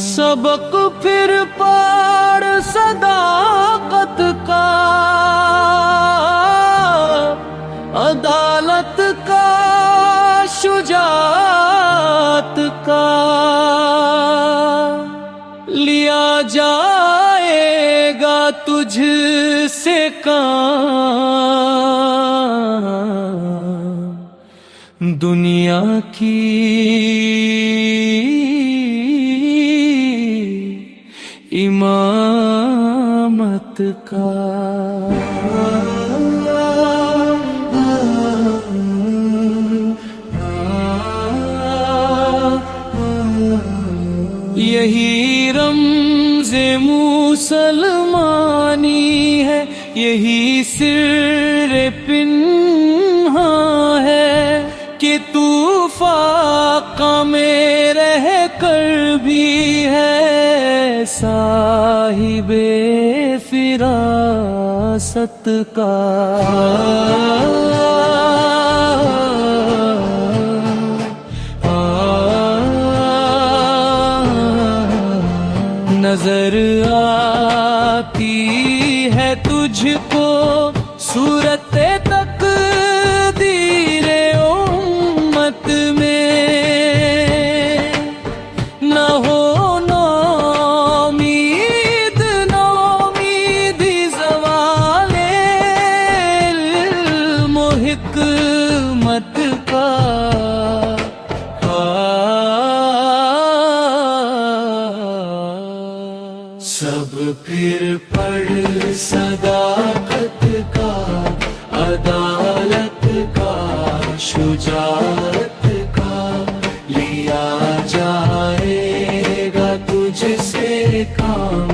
سبق پھر پڑھ صداقت کا، عدالت کا، شجاعت کا، لیا جائے گا تجھ سے کام دنیا کی امامت کا۔ یہی رمز مسلمانی ہے، یہی سر پنہاں ہے کہ تو فاقہ میں رہ کر بھی ہے صاحب فراست کا۔ نظر آتی ہے تجھ کو صورت تقدیر امت میں، نہ ہو نومیدی زوال علم و حکمت کا۔ سب پھر پڑھ صداقت کا، عدالت کا، شجاعت کا، لیا جائے گا تجھ سے کام